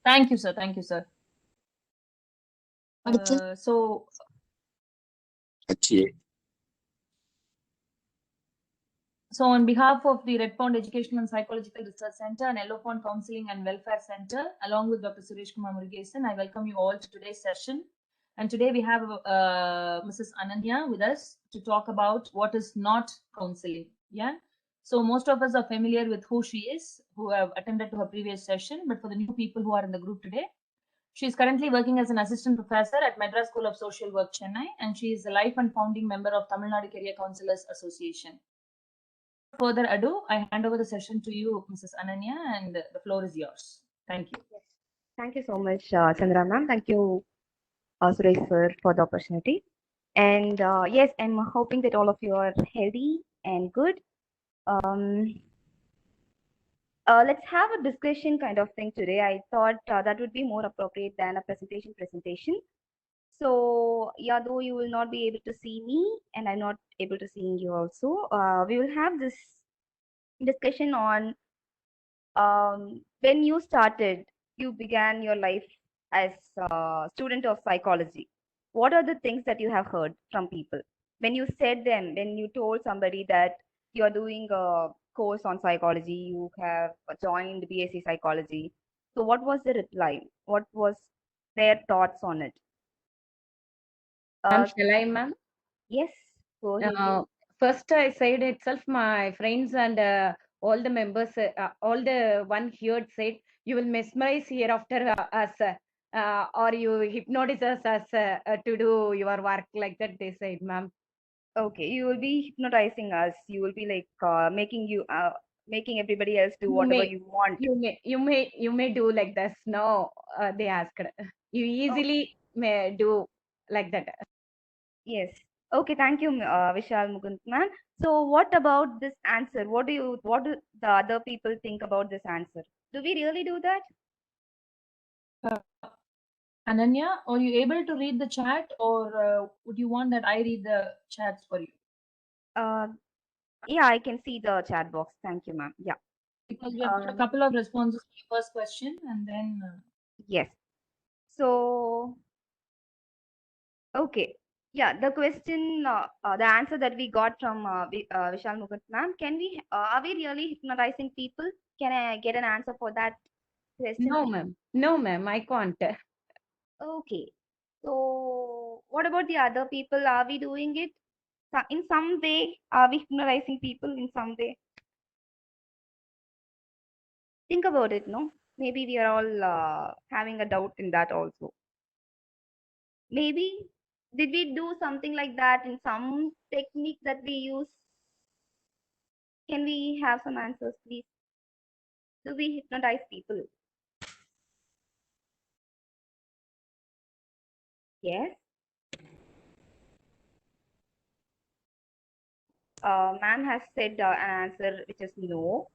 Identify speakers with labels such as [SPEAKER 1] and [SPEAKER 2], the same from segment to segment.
[SPEAKER 1] Thank you, sir. Thank you, sir. So
[SPEAKER 2] अच्छी है।
[SPEAKER 1] So on behalf of the Red Pond Educational and Psychological Research Center and Yellow Pond Counseling and Welfare Center, along with Dr. Suresh Kumar Murugesan, I welcome you all to today's session. And today we have Mrs. Ananya with us to talk about what is not counseling. Yeah. So most of us are familiar with who she is, who have attended to her previous session. But for the new people who are in the group today, she is currently working as an assistant professor at Madras School of Social Work, Chennai, and she is a life and founding member of Tamil Nadu Career Counselors Association. Further ado, I hand over the session to you, Mrs. Ananya, and the floor is yours. Thank you.
[SPEAKER 3] Yes. Thank you so much, Chandra ma'am. Thank you, Suresh sir, for the opportunity. And yes, I'm hoping that all of you are healthy and good. Let's have a discussion kind of thing today. I thought that would be more appropriate than a presentation. So yeah, though you will not be able to see me and I'm not able to see you also, we will have this discussion on when you started, you began your life as a student of psychology. What are the things that you have heard from people? When you said them, when you told somebody that you are doing a course on psychology, you have joined BSc psychology. So what was the reply? What was their thoughts on it?
[SPEAKER 4] Shall I, ma'am?
[SPEAKER 3] Yes, go ahead.
[SPEAKER 4] First, I said itself, my friends and all the members, all the one here said, you will mesmerize hereafter us, or you hypnotize us as to do your work like that. They said, ma'am.
[SPEAKER 3] Okay, you will be hypnotizing us. You will be like making everybody else do whatever you want.
[SPEAKER 4] You may do like this. No, they asked. You easily may do like that.
[SPEAKER 3] Yes. Okay, thank you, Vishal Mukundman. So what about this answer? What do the other people think about this answer? Do we really do that?
[SPEAKER 1] Ananya, are you able to read the chat, or would you want that I read the chats for you?
[SPEAKER 3] Yeah, I can see the chat box. Thank you, ma'am. Yeah.
[SPEAKER 1] Because we have got a couple of responses to your first question, and then
[SPEAKER 3] yes. So okay. Yeah, the question, the answer that we got from Vishal Mukund ma'am, are we really hypnotizing people? Can I get an answer for that question?
[SPEAKER 4] No, ma'am. No, ma'am, I can't.
[SPEAKER 3] Okay. So what about the other people? Are we doing it? In some way, are we hypnotizing people in some way? Think about it, no? Maybe we are all having a doubt in that also. Maybe did we do something like that in some technique that we use? Can we have some answers, please? Do we hypnotize people? Yes. Ma'am has said an answer which is no.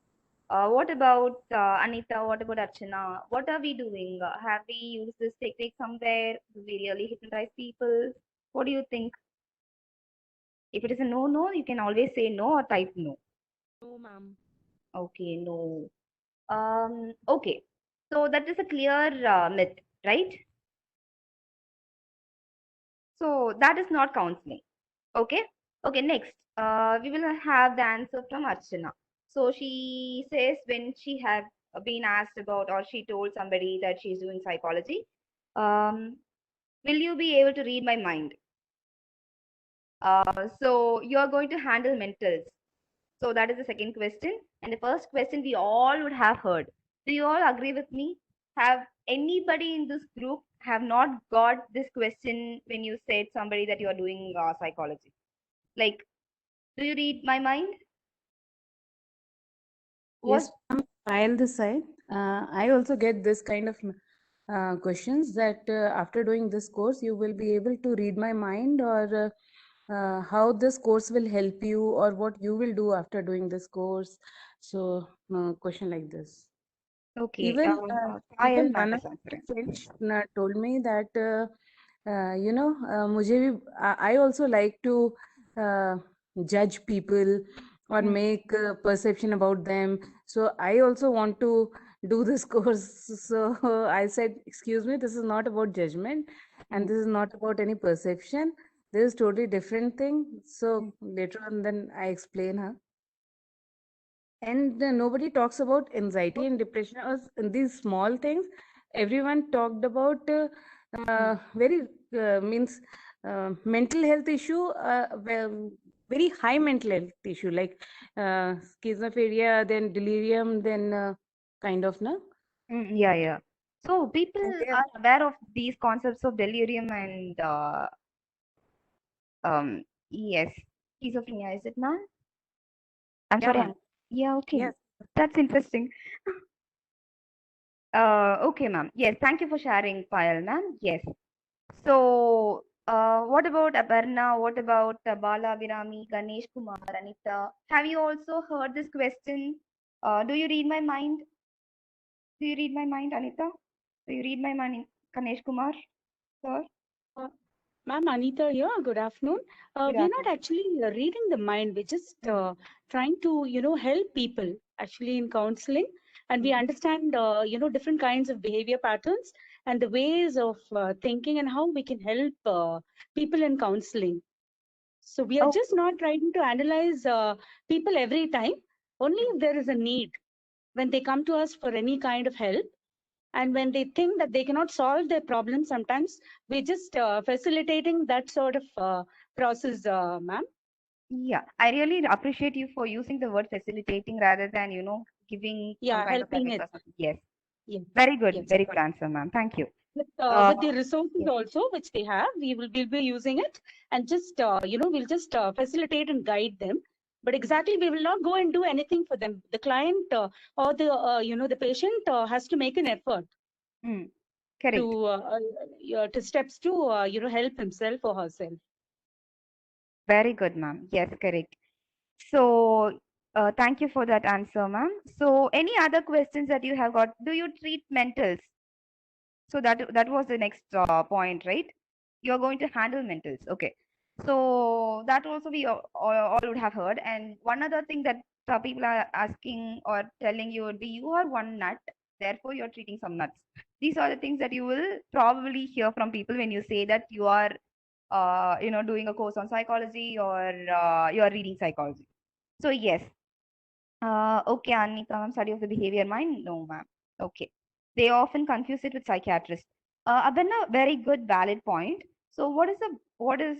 [SPEAKER 3] What about Anita? What about Archana? What are we doing? Have we used this technique somewhere? Do we really hypnotize people? What do you think? If it is a no, no, you can always say no or type no.
[SPEAKER 4] No, ma'am.
[SPEAKER 3] Okay, no. Okay. So that is a clear myth, right? So that is not counseling. Okay. Okay. Next, we will have the answer from Archana. So she says when she had been asked about or she told somebody that she's doing psychology, will you be able to read my mind? So you are going to handle mentals. So that is the second question. And the first question we all would have heard. Do you all agree with me? Have anybody in this group have not got this question when you said somebody that you are doing psychology? Like, do you read my mind?
[SPEAKER 5] Yes, I'll decide. I also get this kind of questions that after doing this course, you will be able to read my mind, or how this course will help you, or what you will do after doing this course. So, question like this.
[SPEAKER 3] Okay.
[SPEAKER 5] Even
[SPEAKER 3] I'll
[SPEAKER 5] one of my friends told me that you know, I also like to judge people or make perception about them. So I also want to do this course. So I said, excuse me, this is not about judgment and this is not about any perception. This is totally different thing. So later on, then I explain her. And nobody talks about anxiety and depression or these small things. Everyone talked about very means mental health issue, very high mental health issue like schizophrenia, then delirium, then kind of no.
[SPEAKER 3] Yeah. So people
[SPEAKER 5] And they
[SPEAKER 3] are aware of these concepts of delirium and yes, schizophrenia. Is it, ma'am? I'm
[SPEAKER 5] yeah,
[SPEAKER 3] sorry.
[SPEAKER 5] ma'am.
[SPEAKER 3] Yeah, okay.
[SPEAKER 5] Yes.
[SPEAKER 3] That's interesting. Okay, ma'am. Yes, thank you for sharing, Payal, ma'am. Yes. So, what about Aparna? What about Bala, Virami, Ganesh Kumar, Anita? Have you also heard this question? Do you read my mind? Do you read my mind, Anita? Do you read my mind, Ganesh Kumar, sir?
[SPEAKER 2] Uh, Ma'am Anita here, good afternoon.
[SPEAKER 3] Good
[SPEAKER 2] We're not
[SPEAKER 3] afternoon.
[SPEAKER 2] actually reading the mind. We're just trying to, help people actually in counseling. And we understand, different kinds of behavior patterns and the ways of thinking and how we can help people in counseling. So we are
[SPEAKER 3] Oh,
[SPEAKER 2] just not trying to analyze people every time, only if there is a need. When they come to us for any kind of help, and when they think that they cannot solve their problem, sometimes we're just facilitating that sort of process, ma'am.
[SPEAKER 3] yeah. I really appreciate you for using the word facilitating rather than, giving some
[SPEAKER 2] Yeah,
[SPEAKER 3] kind of
[SPEAKER 2] helping
[SPEAKER 3] advice
[SPEAKER 2] it.
[SPEAKER 3] or something. Yes.
[SPEAKER 2] Yes,
[SPEAKER 3] Very good.
[SPEAKER 2] yes.
[SPEAKER 3] Very good answer, ma'am. Thank you.
[SPEAKER 2] With the resources
[SPEAKER 3] Yes.
[SPEAKER 2] also which they have, we'll be using it, and just we'll just facilitate and guide them. But exactly, we will not go and do anything for them. The client or the patient has to make an effort
[SPEAKER 3] Correct.
[SPEAKER 2] to steps to help himself or herself.
[SPEAKER 3] Very good, ma'am. Yes, correct. So, thank you for that answer, ma'am. So, any other questions that you have got? Do you treat mentals? So that was the next point, right? You're going to handle mentals. Okay. So that also we all would have heard. And one other thing that people are asking or telling you would be, you are one nut, therefore you're treating some nuts. These are the things that you will probably hear from people when you say that you are, doing a course on psychology or you are reading psychology. So yes. Okay, Annika, ma'am, study of the behavior mind? No, ma'am. Okay. They often confuse it with psychiatrists. Abhinna, very good, valid point. So, what is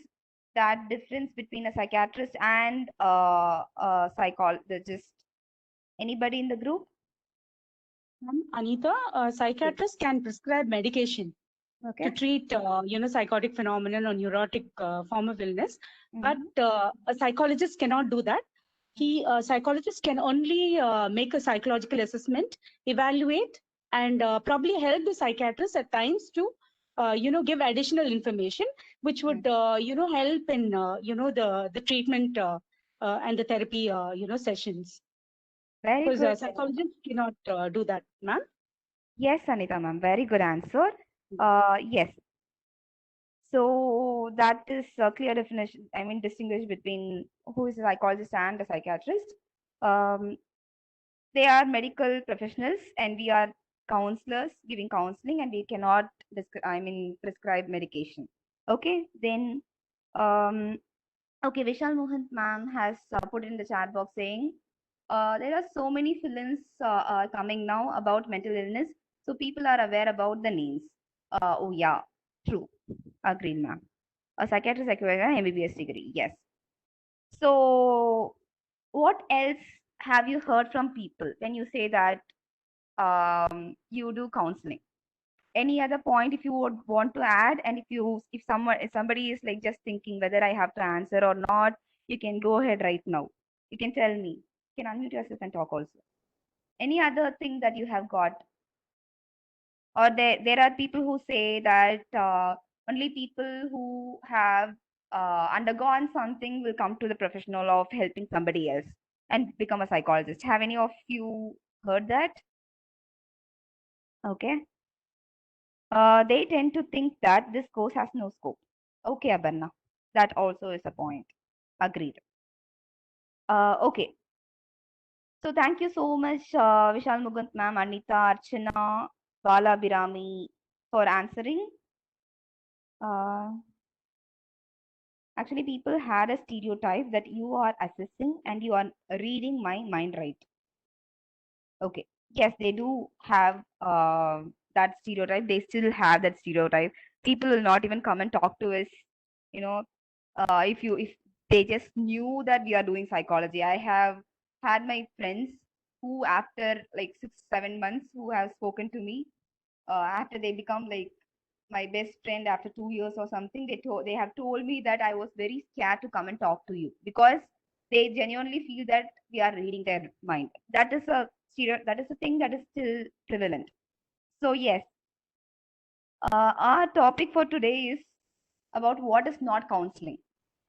[SPEAKER 3] that difference between a psychiatrist and a psychologist? Anybody in the group?
[SPEAKER 2] Anita, a psychiatrist can prescribe medication
[SPEAKER 3] Okay.
[SPEAKER 2] to treat, psychotic phenomenon or neurotic form of illness. But
[SPEAKER 3] Mm-hmm.
[SPEAKER 2] a psychologist cannot do that. Psychologist can only make a psychological assessment, evaluate, and probably help the psychiatrist at times to, give additional information, which would, help in, the treatment and the therapy, sessions.
[SPEAKER 3] Very
[SPEAKER 2] Because
[SPEAKER 3] good.
[SPEAKER 2] psychologists cannot do that, ma'am.
[SPEAKER 3] Yes, Anita, ma'am. Very good answer. Yes. So that is a clear definition. I mean, distinguish between who is a psychologist and a psychiatrist. Um, they are medical professionals, and we are counselors giving counseling, and we cannot, prescribe medication. Okay, then, okay, Vishal Mohan ma'am has put in the chat box saying there are so many films coming now about mental illness, so people are aware about the names. Oh yeah, true. Agreed, ma'am. A psychiatrist acquired an MBBS degree. Yes. So, what else have you heard from people when you say that you do counseling? Any other point if you would want to add? And if somebody is like just thinking whether I have to answer or not, you can go ahead right now. You can tell me. You can unmute yourself and talk also. Any other thing that you have got? Or there are people who say that only people who have undergone something will come to the professional of helping somebody else and become a psychologist. Have any of you heard that? Okay. They tend to think that this course has no scope. Okay, Abanna. That also is a point. Agreed. Okay. So thank you so much, Vishal Mugant ma'am, Anita, Archana, Bala Birami for answering. Actually, people had a stereotype that you are assessing and you are reading my mind right. Okay. Yes, they do have that stereotype. They still have that stereotype. People will not even come and talk to us. You know, if they just knew that we are doing psychology. I have had my friends who, after like 6 7 months, who have spoken to me after they become like my best friend after 2 years or something. They have told me that I was very scared to come and talk to you because they genuinely feel that we are reading their mind. That is a thing that is still prevalent. So yes, our topic for today is about what is not counseling.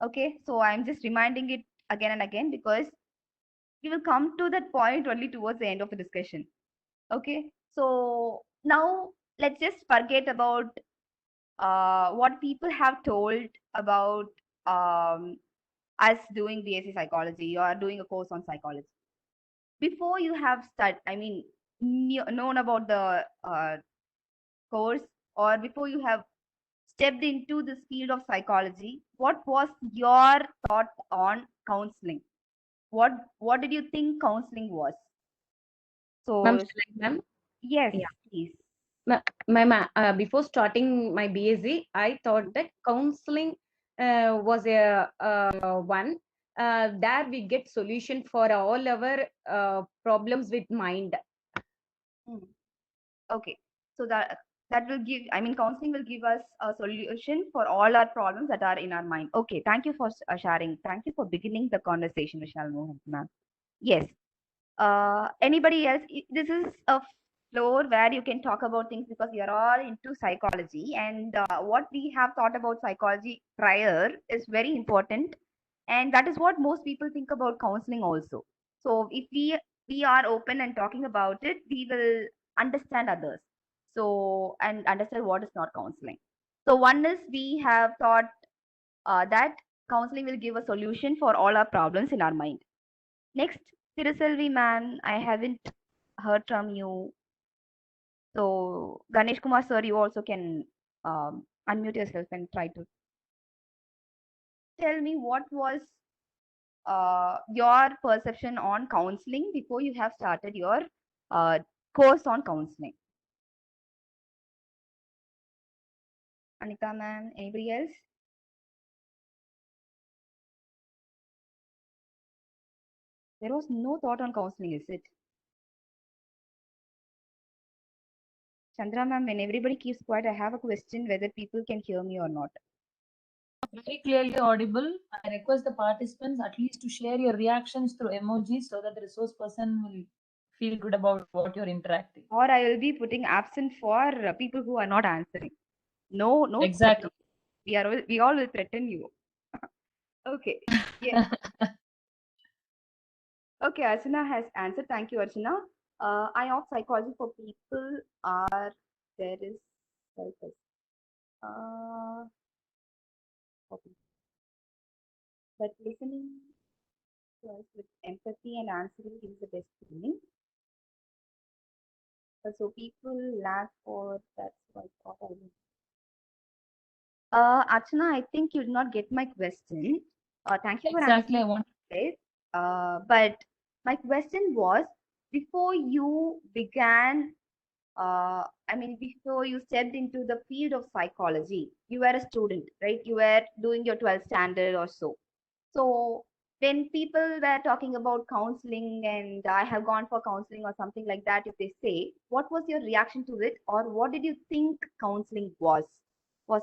[SPEAKER 3] Okay, so I'm just reminding it again and again because we will come to that point only towards the end of the discussion. Okay, so now let's just forget about what people have told about us doing BSc psychology or doing a course on psychology. Before you have known about the course, or before you have stepped into this field of psychology, what was your thought on counseling? What did you think counseling was?
[SPEAKER 4] Ma'am,
[SPEAKER 3] So
[SPEAKER 4] shall I, ma'am?
[SPEAKER 3] yes,
[SPEAKER 4] Yeah.
[SPEAKER 3] please.
[SPEAKER 4] Before starting my BSc, I thought that counseling was a one. There we get solution for all our problems with mind.
[SPEAKER 3] Hmm. Okay, so that will give. I mean, counseling will give us a solution for all our problems that are in our mind. Okay, thank you for sharing. Thank you for beginning the conversation, Vishal Mohan ma'am. Yes. Anybody else? This is a floor where you can talk about things because we are all into psychology, and what we have thought about psychology prior is very important, and that is what most people think about counseling also. So if we are open and talking about it, we will understand others. So and understand what is not counseling. So one is we have thought that counseling will give a solution for all our problems in our mind. Next, Siriselvi man, I haven't heard from you. So Ganesh Kumar sir, you also can unmute yourself and try to tell me what was your perception on counseling before you have started your uh, course on counseling. Anita ma'am, anybody else? There was no thought on counseling, is it? Chandra ma'am, when everybody keeps quiet, I have a question whether people can hear me or not.
[SPEAKER 1] Very clearly audible. I request the participants at least to share your reactions through emojis so that the resource person will feel good about what you're interacting.
[SPEAKER 3] Or I will be putting absent for people who are not answering. No, no.
[SPEAKER 1] Exactly.
[SPEAKER 3] We all will threaten you. Okay. Yes. Okay, Archana has answered. Thank you, Archana. I opt psychology for people are there is self okay. But listening to us with empathy and answering is the best feeling. So people laugh for that's what I thought I would. Archana, I think you did not get my question. Thank you for
[SPEAKER 1] Exactly. I
[SPEAKER 3] answering
[SPEAKER 1] want
[SPEAKER 3] it. But my question was before you began before you stepped into the field of psychology, you were a student, right? You were doing your 12th standard or so. So when people were talking about counseling and I have gone for counseling or something like that, if they say, what was your reaction to it or what did you think counseling was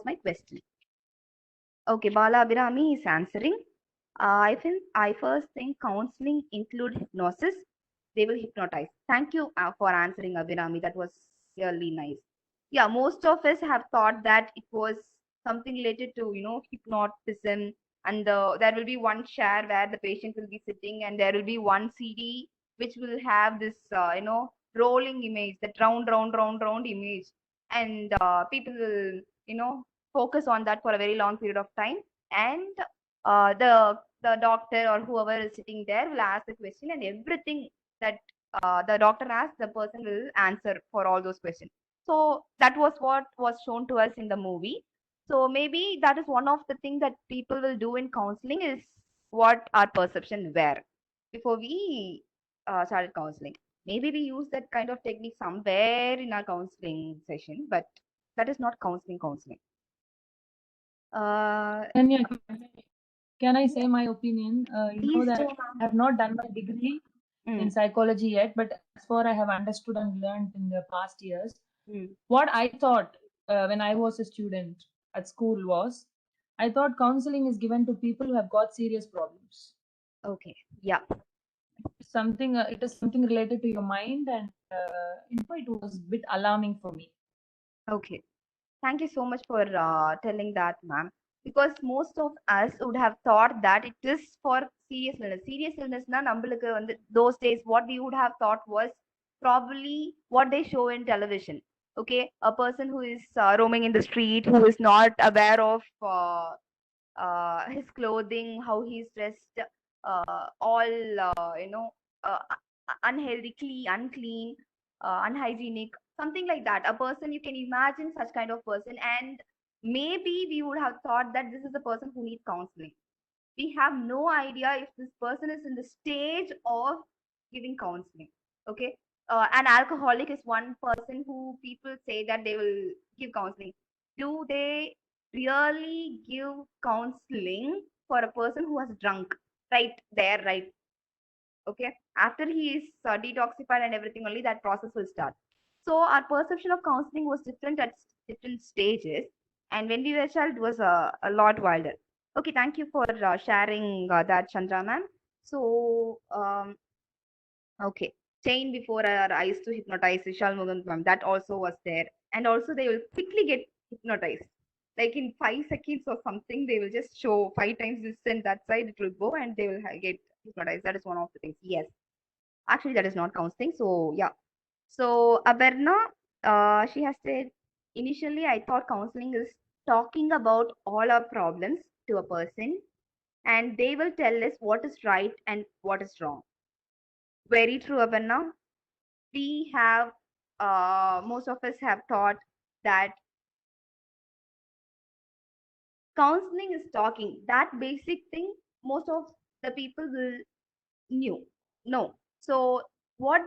[SPEAKER 3] my question. Okay, Bala Abhirami is answering. I first think counseling include hypnosis. They will hypnotize. Thank you for answering, Abhirami. That was really nice. Yeah, most of us have thought that it was something related to hypnotism, and there will be one chair where the patient will be sitting, and there will be one CD which will have this rolling image, that round, round, round, round image, and people will focus on that for a very long period of time, and the doctor or whoever is sitting there will ask the question and everything that the doctor asks, the person will answer for all those questions. So that was what was shown to us in the movie. So maybe that is one of the things that people will do in counseling, is what our perception were before we started counseling. Maybe we use that kind of technique somewhere in our counseling session, but that is not counseling.
[SPEAKER 1] Kanya, can I say my opinion? You know
[SPEAKER 3] Please
[SPEAKER 1] that
[SPEAKER 3] do,
[SPEAKER 1] I have not done my degree
[SPEAKER 3] ma'am.
[SPEAKER 1] in psychology yet, but as far I have understood and learned in the past years,
[SPEAKER 3] Mm.
[SPEAKER 1] what I thought when I was a student at school was, I thought counseling is given to people who have got serious problems.
[SPEAKER 3] Okay. Yeah.
[SPEAKER 1] Something it is something related to your mind, and it was a bit alarming for me.
[SPEAKER 3] Okay. Thank you so much for telling that, ma'am. Because most of us would have thought that it is for serious illness. Serious illness na நம்மளுக்கு வந்து those days what we would have thought was probably what they show in television. Okay, a person who is roaming in the street, who is not aware of his clothing, how he's dressed, all unhealthy, unclean, unhygienic, something like that. A person, you can imagine such kind of person, and maybe we would have thought that this is a person who needs counseling. We have no idea if this person is in the stage of giving counseling. Okay, an alcoholic is one person who people say that they will give counseling. Do they really give counseling for a person who has drunk right there, right? Okay, after he is detoxified and everything, only that process will start. So our perception of counseling was different at different stages, and when we were a child, it was a lot wilder. Okay, thank you for sharing that, Chandra ma'am. So okay, chain before our eyes to hypnotize Vishal Mugan ma'am, that also was there, and also they will quickly get hypnotized, like in 5 seconds or something. They will just show 5 times this and that side, it will go, and they will get hypnotized. That is one of the things. Yes, actually, that is not counseling. So yeah. So Aberna, she has said, initially I thought counseling is talking about all our problems to a person, and they will tell us what is right and what is wrong. Very true, Aberna. We have most of us have thought that counseling is talking. That basic thing, most of the people will knew. No. So what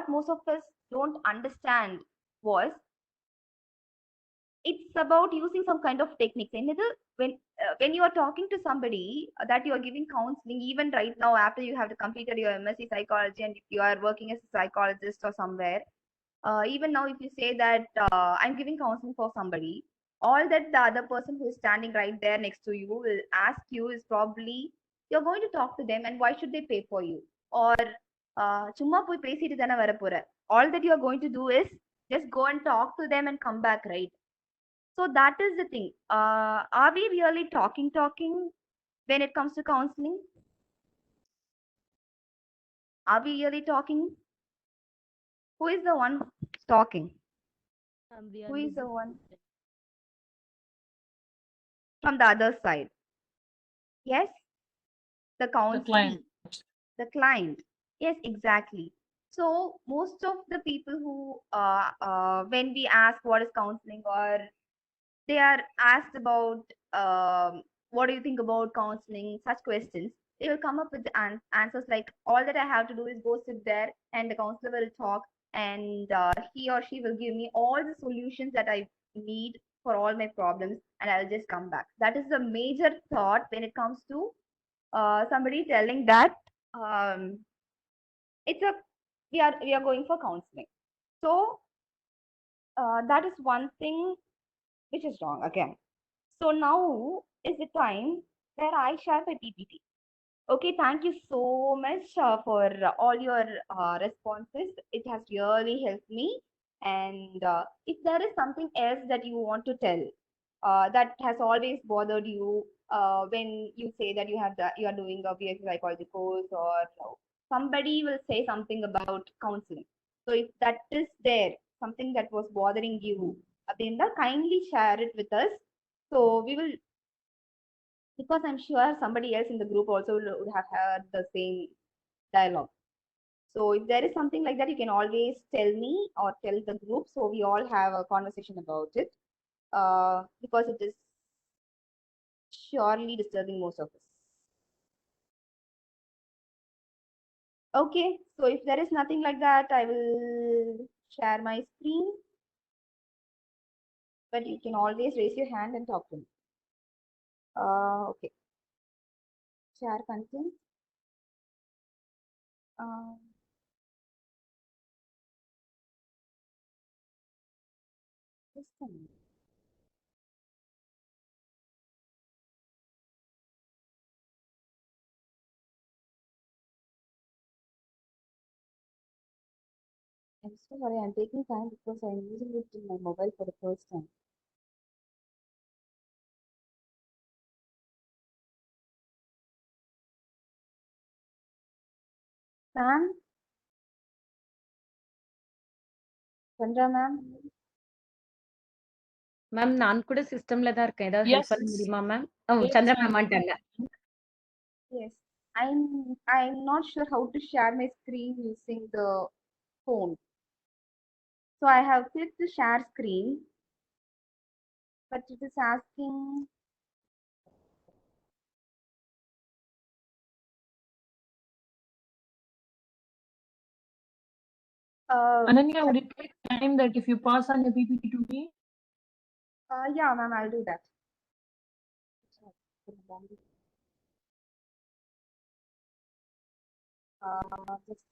[SPEAKER 3] most of us don't understand was, it's about using some kind of techniques. Another, when you are talking to somebody that you are giving counseling, even right now after you have completed your MSc psychology, and if you are working as a psychologist or somewhere, even now if you say that I'm giving counseling for somebody, all that the other person who is standing right there next to you will ask you is probably, you're going to talk to them and why should they pay for you, or சும்மா போய் பேசிட்டு தானே வர போற, all that you are going to do is just go and talk to them and come back, right? So that is the thing. Are we really talking when it comes to counseling? Are we really talking? Who is the one talking? Who is the one from the other side? Yes, the
[SPEAKER 1] The
[SPEAKER 3] counseling,
[SPEAKER 1] client.
[SPEAKER 3] the client. Yes, exactly. So most of the people who, when we ask what is counseling, or they are asked about what do you think about counseling, such questions, they will come up with the answers like, all that I have to do is go sit there and the counselor will talk, and he or she will give me all the solutions that I need for all my problems, and I'll just come back. That is the major thought when it comes to somebody telling that um, it's a we are going for counseling. So that is one thing which is wrong again. So now is the time where I share my PPT. Okay, thank you so much for all your responses. It has really helped me. And if there is something else that you want to tell that has always bothered you when you say that you are doing a BSc psychology course, or somebody will say something about counseling. So if that is there, something that was bothering you, Abhinda, kindly share it with us. So we will, because I'm sure somebody else in the group also would have heard the same dialogue. So if there is something like that, you can always tell me or tell the group, so we all have a conversation about it, because it is surely disturbing most of us. Okay, so if there is nothing like that, I will share my screen. But you can always raise your hand and talk to me. Okay. Share content. Um, just a minute. I'm so sorry, I'm taking time because I'm using it in my mobile for the first time. Ma'am, Chandra ma'am.
[SPEAKER 4] Ma'am நான் கூட சிஸ்டம்ல தான் இருக்கேன். ஏதாவது help
[SPEAKER 1] Yes.
[SPEAKER 4] பண்ண முடியுமா ma'am?
[SPEAKER 1] Yes,
[SPEAKER 4] சந்திர
[SPEAKER 1] ma'am.
[SPEAKER 4] Ma'am வந்துட்டாங்க.
[SPEAKER 3] Yes, I'm not sure how to share my screen using the phone. So I have clicked the share screen, but it is asking.
[SPEAKER 1] Ananya, would it take time that if you pass on your PPT to me?
[SPEAKER 3] Yeah, ma'am, I'll do that. Just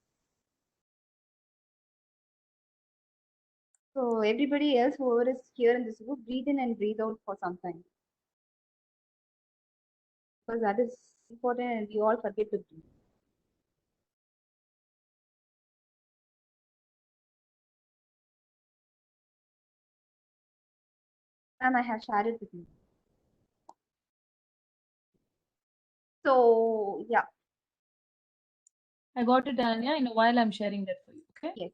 [SPEAKER 3] so everybody else, whoever is here in this group, breathe in and breathe out for some time. Because that is important and we all forget to breathe. And I have shared it with you. So yeah,
[SPEAKER 1] I got it, Ananya. In a while, I'm sharing that for you. Okay.
[SPEAKER 3] yes.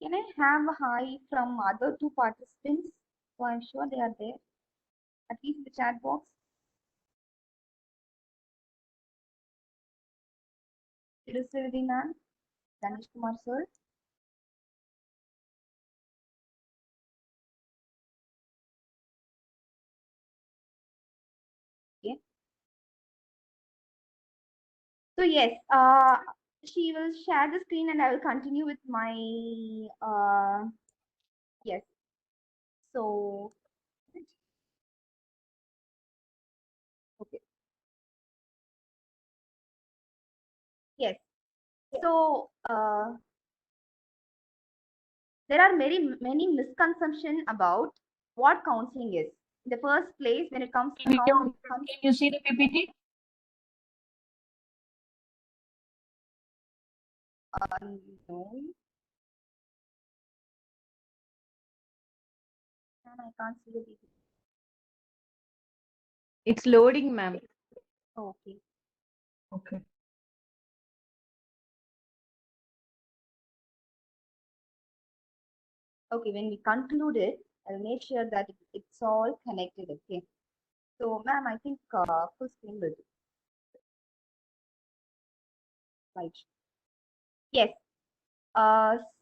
[SPEAKER 3] Can I have a hi from other two participants? So I'm sure they are there, at least in the chat box. Tirusirudi ma'am, Danish Kumar sir. Okay. So yes, she will share the screen and I will continue with my yes. So okay. Yes. So there are many misconceptions about what counseling is. In the first place, when it comes to
[SPEAKER 1] Can you see the PPT?
[SPEAKER 3] no. And I can't see the PPT.
[SPEAKER 4] It's loading, ma'am.
[SPEAKER 3] Okay.
[SPEAKER 1] Okay.
[SPEAKER 3] Okay, when we conclude it, I'll make sure that it's all connected. Okay. So, ma'am, I think full screen will do. Right. Yes.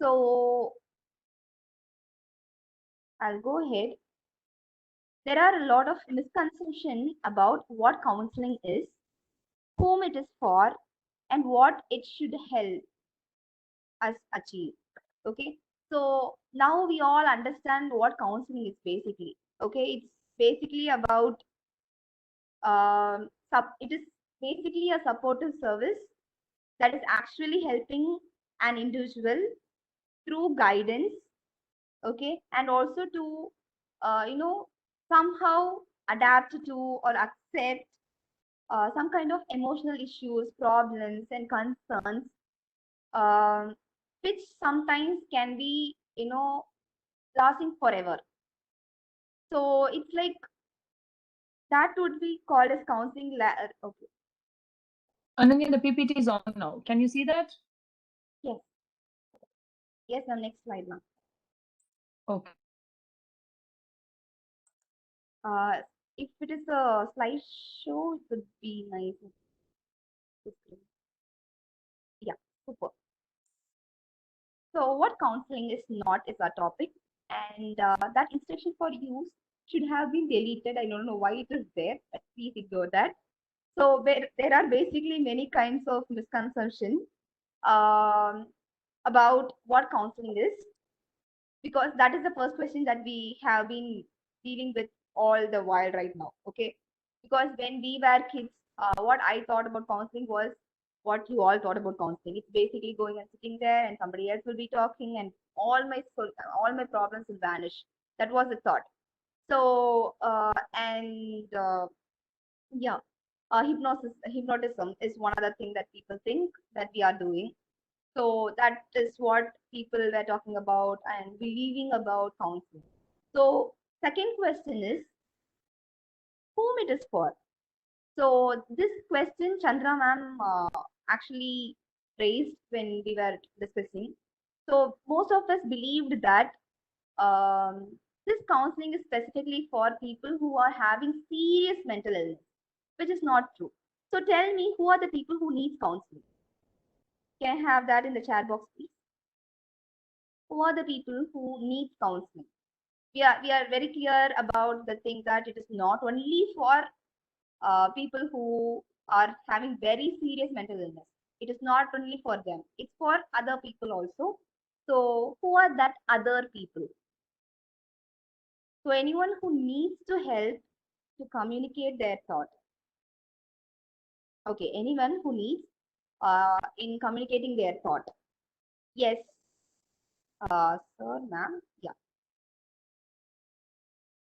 [SPEAKER 3] So I'll go ahead. There are a lot of misconceptions about what counseling is, whom it is for, and what it should help us achieve. Okay. So now we all understand what counseling is basically. Okay. It's basically about it is basically a supportive service that is actually helping an individual through guidance, okay, and also to somehow adapt to or accept some kind of emotional issues, problems, and concerns, um, which sometimes can be lasting forever. So it's like that would be called as counseling. Okay.
[SPEAKER 1] Ananya, the PPT is on now. Can you see that?
[SPEAKER 3] Yes. Yes, ma'am. Next slide, ma'am.
[SPEAKER 1] Okay.
[SPEAKER 3] If it is a slideshow, it would be nice. Yeah, super. So what counseling is not is our topic, and that instruction for use should have been deleted. I don't know why it is there, but please ignore that. So there are basically many kinds of misconceptions um, about what counseling is, because that is the first question that we have been dealing with all the while right now. Okay, because when we were kids, what I thought about counseling was what you all thought about counseling. It's basically going and sitting there, and somebody else will be talking, and all my problems will vanish. That was the thought. So yeah, hypnotism is one other thing that people think that we are doing. So that is what people were talking about and believing about counseling. So second question is whom it is for. So this question Chandra ma'am actually raised when we were discussing. So most of us believed that this counseling is specifically for people who are having serious mental illness, which is not true. So tell me, who are the people who need counseling? Can I have that in the chat box, please? Who are the people who need counseling? We are very clear about the thing that it is not only for people who are having very serious mental illness. It is not only for them. It's for other people also. So who are that other people? So anyone who needs to help to communicate their thought. Okay, anyone who needs in communicating their thought. Yes, sir, ma'am. Yeah.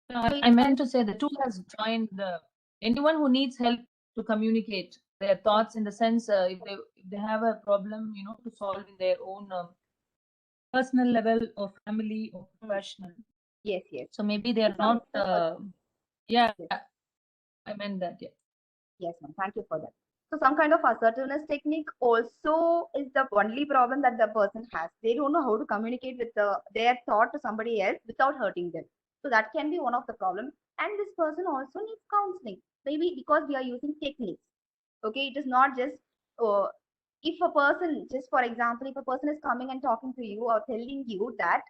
[SPEAKER 1] No,
[SPEAKER 3] So
[SPEAKER 1] I meant to say the two has joined the anyone who needs help to communicate their thoughts in the sense if they have a problem, to solve in their own personal level or family or professional.
[SPEAKER 3] yes, yes.
[SPEAKER 1] So maybe they are
[SPEAKER 3] It's
[SPEAKER 1] not. Yeah,
[SPEAKER 3] Yes.
[SPEAKER 1] I meant that. Yeah.
[SPEAKER 3] Yes, ma'am. Thank you for that. So some kind of assertiveness technique also is the only problem that the person has. They don't know how to communicate with their thought to somebody else without hurting them. So that can be one of the problems. And this person also needs counseling. Maybe because we are using techniques. Okay, it is not just uh, if a person, just for example, if a person is coming and talking to you or telling you that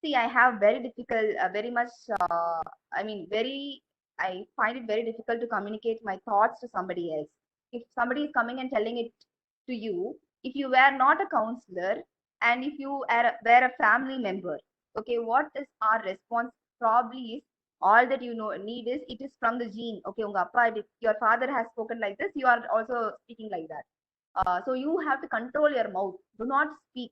[SPEAKER 3] see, I have very difficult, very much, I mean, I find it very difficult to communicate my thoughts to somebody else. If somebody is coming and telling it to you, if you were not a counselor and if you were a family member, okay, what is our response? Probably is all that you know need is it is from the gene. Okay, unga appa, if your father has spoken like this, you are also speaking like that. So you have to control your mouth. Do not speak.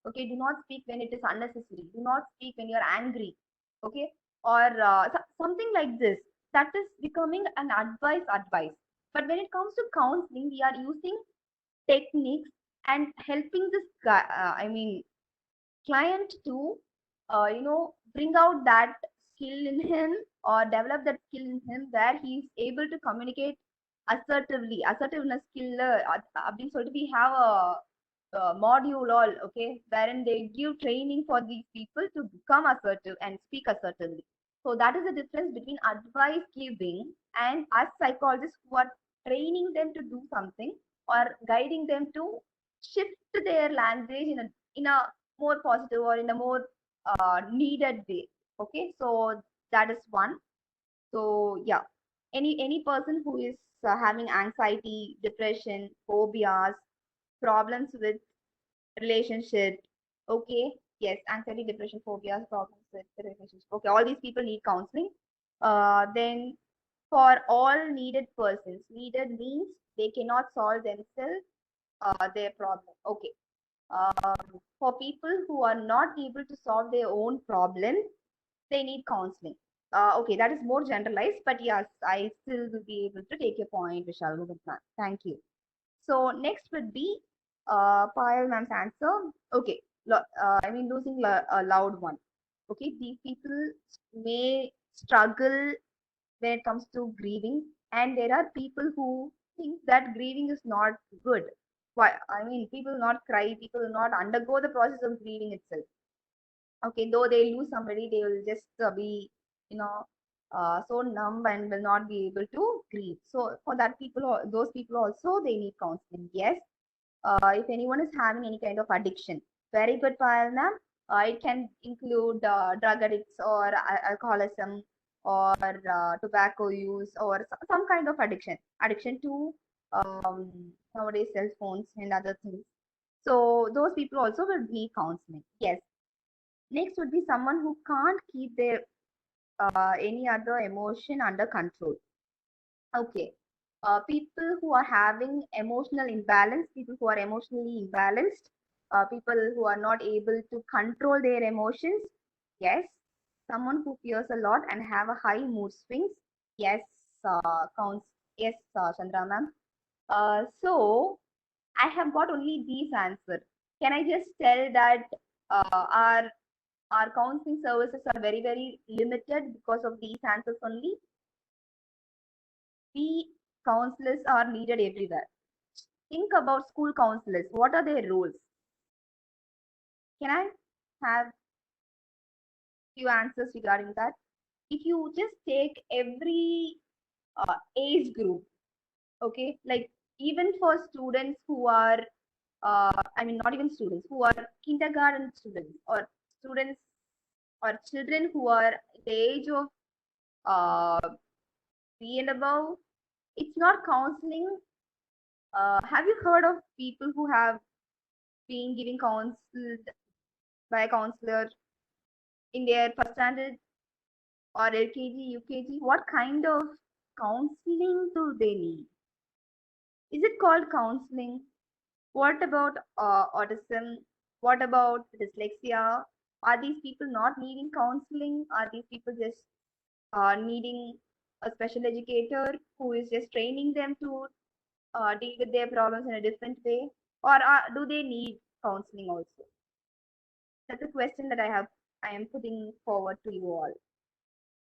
[SPEAKER 3] Okay, do not speak when it is unnecessary. Do not speak when you're angry. Okay, or something like this. That is becoming an advice. But when it comes to counseling, we are using techniques and helping this guy. I mean, client to bring out that skill in him or develop that skill in him where he is able to communicate assertiveness skill அப்படின்னு சொல்லிட்டு we have a module all, okay, wherein they give training for these people to become assertive and speak assertively. So that is the difference between advice giving and us psychologists who are training them to do something or guiding them to shift their language in a more positive or in a more needed way. Okay, so that is one. So yeah, any person who is having anxiety, depression, phobias, problems with relationship, okay, yes, anxiety, depression, phobias, problems with the relationship, okay, all these people need counseling. Then for all needed persons, needed means they cannot solve themselves their problem. Okay, for people who are not able to solve their own problem, they need counseling. Okay, that is more generalized, but yes, I still will be able to take your point, Vishal. Thank you. So next would be Payal ma'am's answer. Okay, I mean losing a loved one. Okay, these people may struggle when it comes to grieving, and there are people who think that grieving is not good. Why? I mean, people will not cry, people will not undergo the process of grieving itself. Okay, though they lose somebody, they will just be, you know, so numb and will not be able to grieve. So for that people, those people also they need counseling. Yes. if anyone is having any kind of addiction. Very good, Payal ma'am. It can include drug addicts or alcoholism or tobacco use or some kind of addiction to nowadays cell phones and other things. So those people also will need counseling. Yes. Next would be someone who can't keep their any other emotion under control. Okay. People who are having emotional imbalance, people who are emotionally imbalanced, people who are not able to control their emotions. Yes. Someone who fears a lot and have a high mood swings. Yes, counts. Yes, Chandra ma'am. So I have got only these answers. Can I just tell that our counseling services are very limited because of these answers only? We counselors are needed everywhere. Think about school counselors. What are their roles? Can I have few answers regarding that? If you just take every age group, okay, like even for students who are, I mean, not even students, who are kindergarten students or students or children who are the age of 3 and above, it's not counseling. Have you heard of people who have been giving counseled by a counselor in their first standard or LKG, UKG? What kind of counseling do they need? Is it called counseling? What about autism? What about dyslexia? Are these people not needing counseling? Are these people just needing a special educator who is just training them to deal with their problems in a different way? Or do they need counseling also? That's a question that I am putting forward to you all.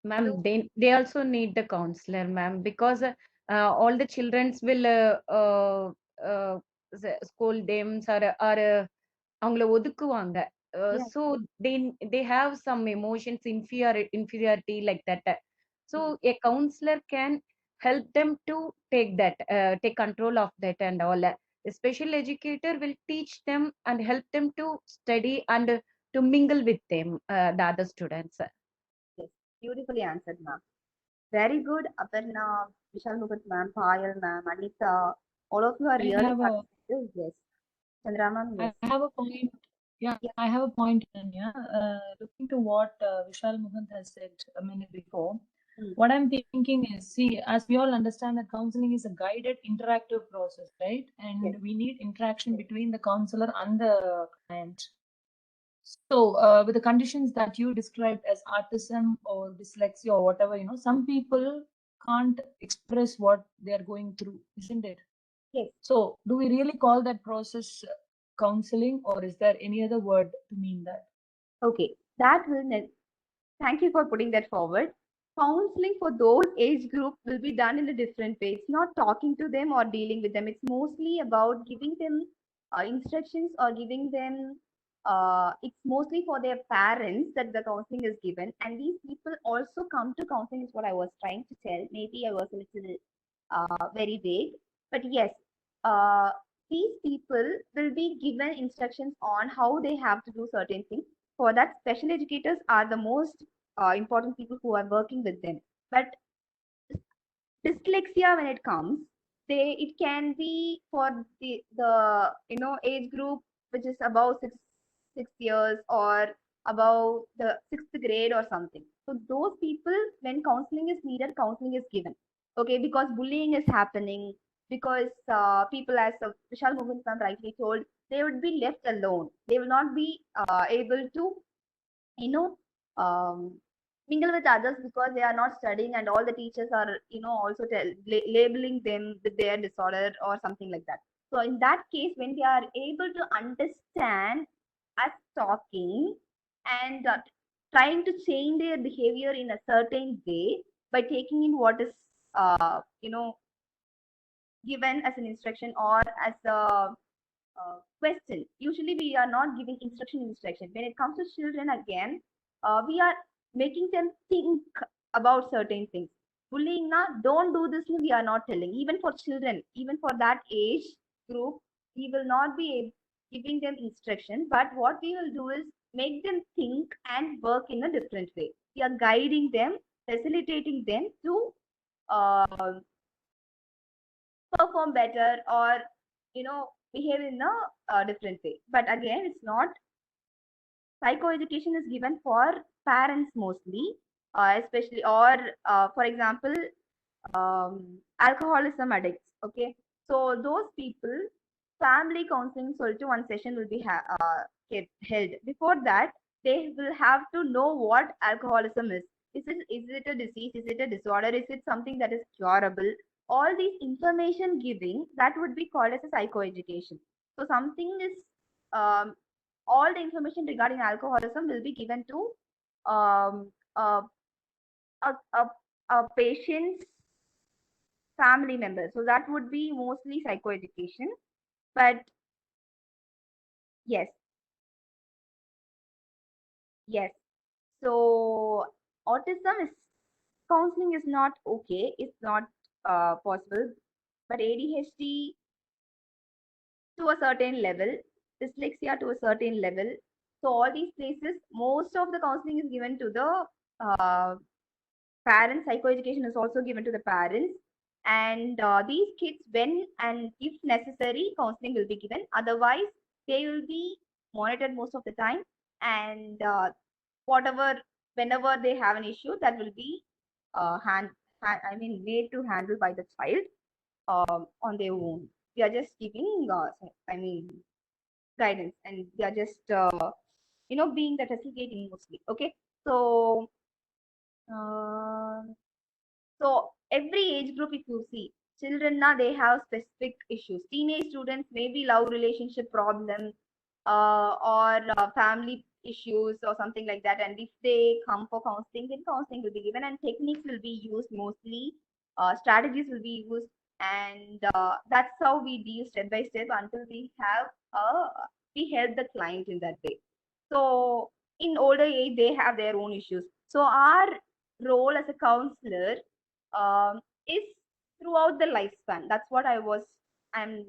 [SPEAKER 4] Ma'am, they also need the counselor, ma'am, because all the childrens will uh, scold them or அவங்கள ஒதுக்குவாங்க.
[SPEAKER 3] Yeah.
[SPEAKER 4] So they have some emotions, inferiority like that. So a counselor can help them to take control of that and all. A special educator will teach them and help them to study and to mingle with them, the other students.
[SPEAKER 3] Yes. Beautifully answered, ma'am. Very good, Aparna, Vishal Mugat ma'am, Payal ma'am, Anita. All of you are
[SPEAKER 1] I
[SPEAKER 3] really
[SPEAKER 1] have a
[SPEAKER 3] participants. Yes. Chandra ma'am, yes.
[SPEAKER 1] I have a point. Yeah,
[SPEAKER 3] Yeah.
[SPEAKER 1] I have a point, Anya. Looking to what Vishal Muhant has said a minute before,
[SPEAKER 3] Mm.
[SPEAKER 1] what I'm thinking is, see, as we all understand that counseling is a guided interactive process, right? And
[SPEAKER 3] Yes.
[SPEAKER 1] we need interaction between the counselor and the client. So, with the conditions that you described as autism or dyslexia or whatever, some people can't express what they are going through, isn't it?
[SPEAKER 3] Yes.
[SPEAKER 1] So, do we really call that process counseling, or is there any other word to mean that?
[SPEAKER 3] Okay. Thank you for putting that forward. Counseling for those age group will be done in a different way. It's not talking to them or dealing with them. It's mostly about giving them instructions or giving them. It's mostly for their parents that the counseling is given, and these people also come to counseling. Is what I was trying to tell. Maybe I was a little very vague, but yes, uh, these people will be given instructions on how they have to do certain things. For that, special educators are the most important people who are working with them. But dyslexia, when it comes, it can be for the age group which is above 6 years or above the 6th grade or something. So those people, when counseling is needed, counseling is given. Okay, because bullying is happening, because people, as Vishal Mohan rightly told, they would be left alone. They will not be able to you know um, mingle with others because they are not studying, and all the teachers are also labeling them with their disorder or something like that. So in that case, when they are able to understand us talking and trying to change their behavior in a certain way by taking in what is given as an instruction or as a question. Usually, we are not giving instruction. When it comes to children, again, we are making them think about certain things. Bullying, na, don't do this. We are not telling. Even for children, even for that age group, we will not be giving them instruction, but what we will do is make them think and work in a different way. We are guiding them, facilitating them to perform better, or behave in a different way. But again, it's not, psychoeducation is given for parents mostly, especially, or for example, alcoholism addicts. Okay, so those people, family counseling soltu one session will be get held. Before that, they will have to know what alcoholism is. Is it a disease? Is it a disorder? Is it something that is curable? All these information giving, that would be called as a psychoeducation. So something is, all the information regarding alcoholism will be given to um, a, a, a, a patient's family member. So that would be mostly psychoeducation. But yes, yes. So autism is, counseling is not okay. It's not possible. But ADHD to a certain level, dyslexia to a certain level. So all these places, most of the counseling is given to the parents. Psychoeducation is also given to the parents, and these kids, when and if necessary, counseling will be given. Otherwise, they will be monitored most of the time, and whatever, whenever they have an issue, that will be made to handle by the child on their own. We are just giving guidance, and we are just being the facilitating mostly. Okay, so uh, so every age group, if you see, children now, they have specific issues. Teenage students, maybe love relationship problems, or family issues or something like that. And if they come for counseling, then counseling will be given, and techniques will be used mostly. Strategies will be used, and that's how we deal step by step until we help the client in that way. So in older age, they have their own issues. So our role as a counselor is throughout the lifespan. That's what I'm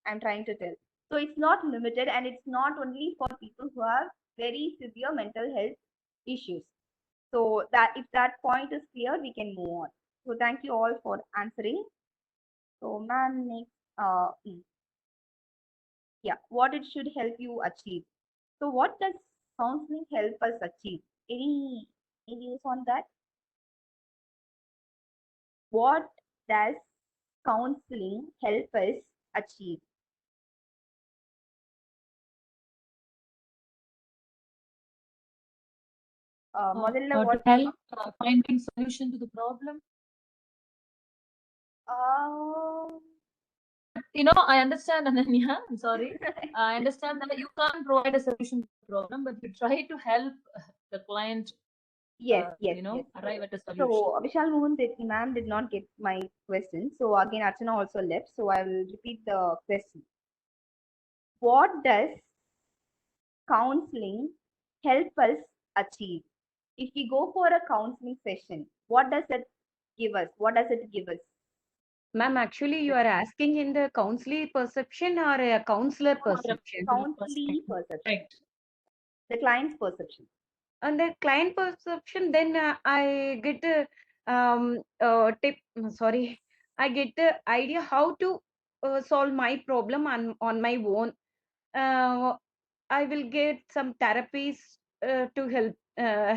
[SPEAKER 3] I'm trying to tell. So it's not limited, and it's not only for people who have very severe mental health issues. So that, if that point is clear, we can move on. So thank you all for answering. So ma'am, next, yeah, what it should help you achieve. So what does counseling help us achieve? Any views on that? What does counseling help us achieve? முதல்ல
[SPEAKER 1] To
[SPEAKER 3] what
[SPEAKER 1] help finding solution to the problem. I understand, Ananya. I'm sorry. I understand that you can't provide a solution to the problem, but you try to help the client,
[SPEAKER 3] yes, yes, yes.
[SPEAKER 1] arrive at a
[SPEAKER 3] So
[SPEAKER 1] solution.
[SPEAKER 3] Vishal Mohan ma'am did not get my question. So again, Archana also left. So I will repeat the question. What does counseling help us achieve? If we go for a counseling session, what does it give us? What does it give us?
[SPEAKER 4] Ma'am, actually, you are asking in the counselee perception or a counselor perception?
[SPEAKER 3] Counselee perception.
[SPEAKER 1] Right.
[SPEAKER 3] The client's perception.
[SPEAKER 4] And the client perception, then I get the tip. Sorry, I get the idea how to solve my problem on my own. I will get some therapies to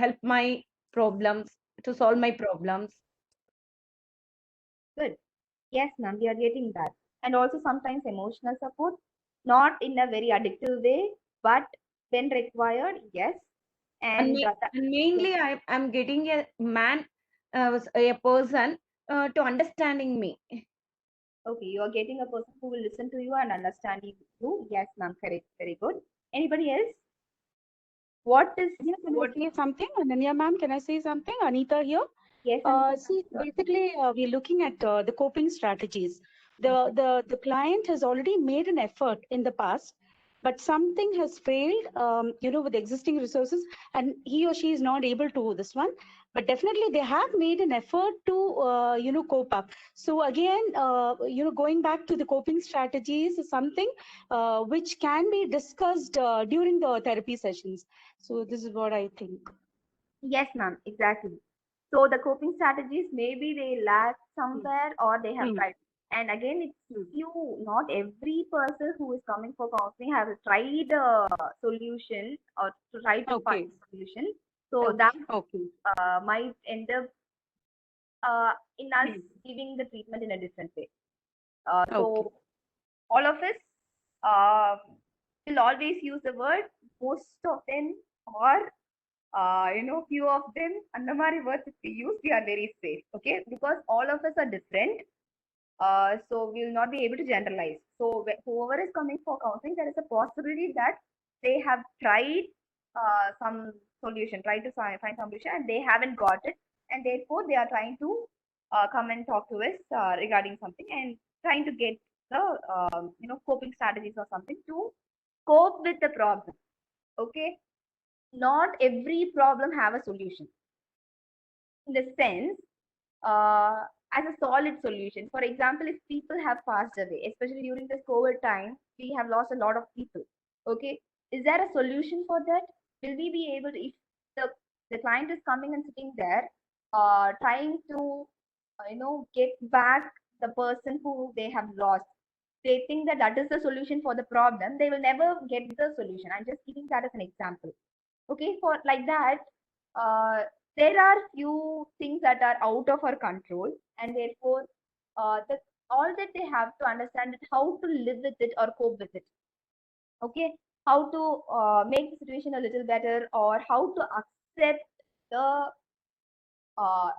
[SPEAKER 4] help my problems, to solve my problems.
[SPEAKER 3] Good. Yes, ma'am, we are getting that. And also sometimes emotional support, not in a very addictive way, but when required, yes.
[SPEAKER 4] And, and mainly, I'm getting a man, a person to understanding me.
[SPEAKER 3] Okay, you are getting a person who will listen to you and understand you. Yes, ma'am, correct. Very good. Anybody else? What is
[SPEAKER 2] Can I say something? Ananya ma'am, can I say something? Anita here.
[SPEAKER 3] yes?
[SPEAKER 2] See, basically, we're looking at the coping strategies. The client has already made an effort in the past but something has failed, with existing resources, and he or she is not able to this one. But definitely they have made an effort to, cope up. So again, going back to the coping strategies is something which can be discussed during the therapy sessions. So this is what I think.
[SPEAKER 3] Yes, ma'am, exactly. So the coping strategies, maybe they lack somewhere or they have
[SPEAKER 2] Mm.
[SPEAKER 3] tried. And again, it's
[SPEAKER 2] Mm.
[SPEAKER 3] not every person who is coming for counseling has tried a solution or to try to find
[SPEAKER 2] Okay.
[SPEAKER 3] a solution. So that
[SPEAKER 2] Okay.
[SPEAKER 3] might end up in us
[SPEAKER 2] Mm.
[SPEAKER 3] giving the treatment in a different way.
[SPEAKER 2] Okay.
[SPEAKER 3] So all of us will always use the word. Most of them are few of them, and the Mari words if we use, we are very safe, okay? Because all of us are different, so we will not be able to generalize. So whoever is coming for counseling, there is a possibility that they have tried some solution, try to find some solution, and they haven't got it, and therefore they are trying to come and talk to us regarding something and trying to get the coping strategies or something to cope with the problem. Okay, not every problem have a solution in the sense uh, as a solid solution. For example, if people have passed away, especially during this COVID time, we have lost a lot of people. Okay, is there a solution for that? Will we be able to, if the client is coming and sitting there, trying to get back the person who they have lost? They think that that is the solution for the problem. They will never get the solution. I'm just giving that as an example. Okay, for like that, uh, there are few things that are out of our control, and therefore the all that they have to understand is how to live with it or cope with it. Okay, how to make the situation a little better, or how to accept the uh,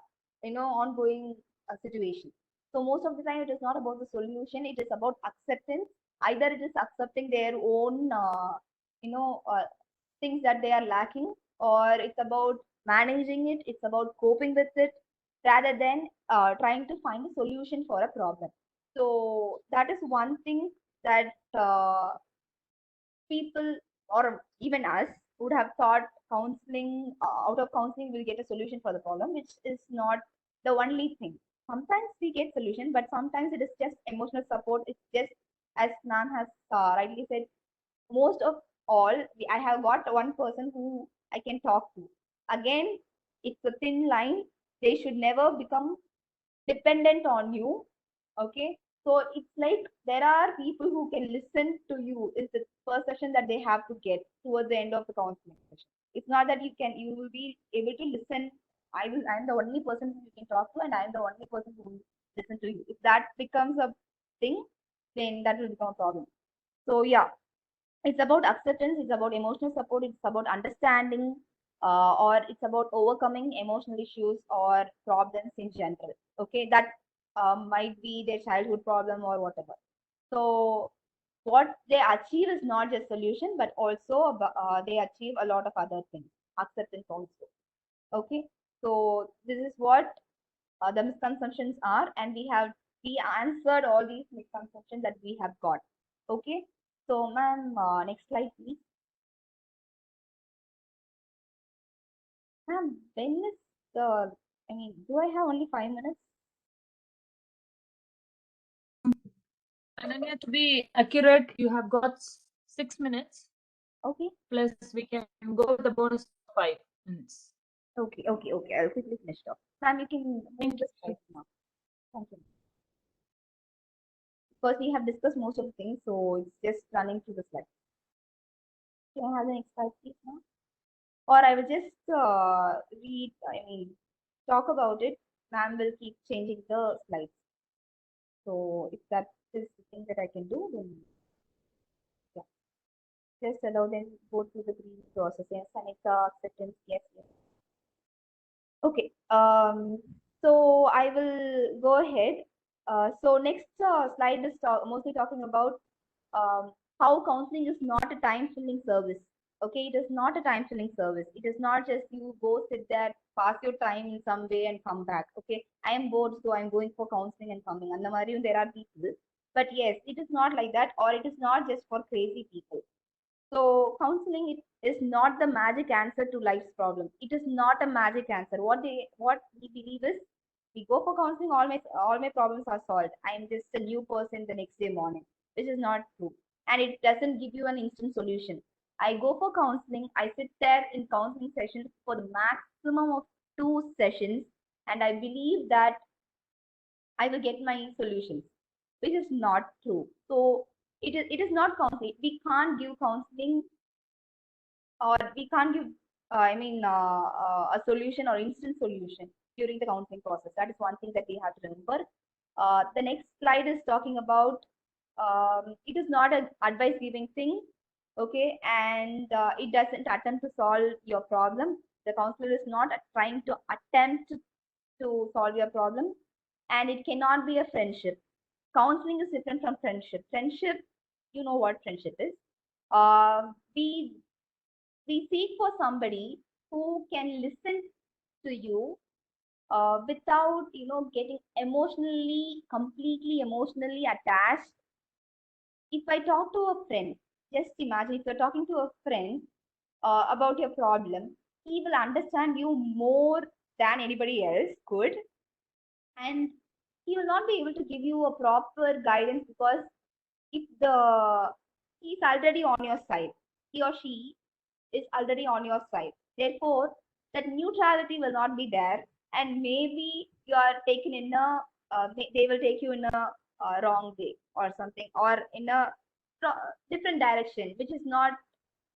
[SPEAKER 3] ongoing situation. So most of the time it is not about the solution, it is about acceptance. Either it is accepting their own you know uh, things that they are lacking, or it's about managing it, it's about coping with it, rather than trying to find a solution for a problem. So that is one thing that people, or even us, would have thought counseling, out of counseling we'll get a solution for the problem, which is not the only thing. Sometimes we get solution, but sometimes it is just emotional support. It's just, as Nan has rightly said, most of all, I have got one person who I can talk to. Again, it's a thin line. They should never become dependent on you. Okay. So it's like there are people who can listen to you. Is the first session that they have to get towards the end of the counseling session. It's not that you will be able to listen. I'm the only person who you can talk to, and I'm the only person who will listen to you. If that becomes a thing, then that will become a problem. So yeah, it's about acceptance, it's about emotional support, it's about understanding, or it's about overcoming emotional issues or problems in general. Okay, that might be their childhood problem or whatever. So what they achieve is not just solution, but also they achieve a lot of other things, acceptance also. Okay, so this is what the misconceptions are, and we answered all these misconceptions that we have got. Okay, so ma'am, next slide please. Ma'am, when is the, I mean, do I have only 5 minutes?
[SPEAKER 1] Ananya, to be accurate, you have got 6 minutes,
[SPEAKER 3] Okay,
[SPEAKER 1] plus we can go with the bonus of 5 minutes.
[SPEAKER 3] okay. I'll quickly finish it off. Ma'am, you can
[SPEAKER 1] Thank
[SPEAKER 3] move the
[SPEAKER 1] you.
[SPEAKER 3] slides now. Thank you. Because we have discussed most of the things, so it's just running through the slides. Can I have the next slide, please, ma'am? Or I will just talk about it. Ma'am will keep changing the slides. So if that is the thing that I can do, then yeah. Just allow them to go through the green process. Yes, Anika, acceptance, yes. Okay. So I will go ahead. So next slide is mostly talking about how counseling is not a time-filling service. Okay, it is not a time-filling service. It is not just you go sit there, pass your time in some way and come back. Okay, I am bored, so I'm going for counseling and coming. And there are people. But yes, it is not like that, or it is not just for crazy people. So counseling is not the magic answer to life's problem. It is not a magic answer. What we believe is, we go for counseling, all my problems are solved. I am just a new person the next day morning, which is not true. And it doesn't give you an instant solution. I go for counseling, I sit there in counseling sessions for the maximum of 2 sessions, and I believe that I will get my solutions, which is not true. So it is not counseling. We can't give counseling, or we can't give a solution or instant solution during the counseling process. That is one thing that we have to remember. The next slide is talking about, it is not an advice giving thing, okay, and it doesn't attempt to solve your problem. The counselor is not trying to attempt to solve your problem, and it cannot be a friendship. Counseling is different from friendship. Friendship, you know what friendship is. We seek for somebody who can listen to you without getting completely emotionally attached. If I talk to a friend, just imagine if you're talking to a friend about your problem, he will understand you more than anybody else could, and he will not be able to give you a proper guidance, because if he's already on your side, he or she is already on your side. Therefore, that neutrality will not be there, and maybe you are taken in a, they will take you in a wrong way or something, or in a different direction, which is not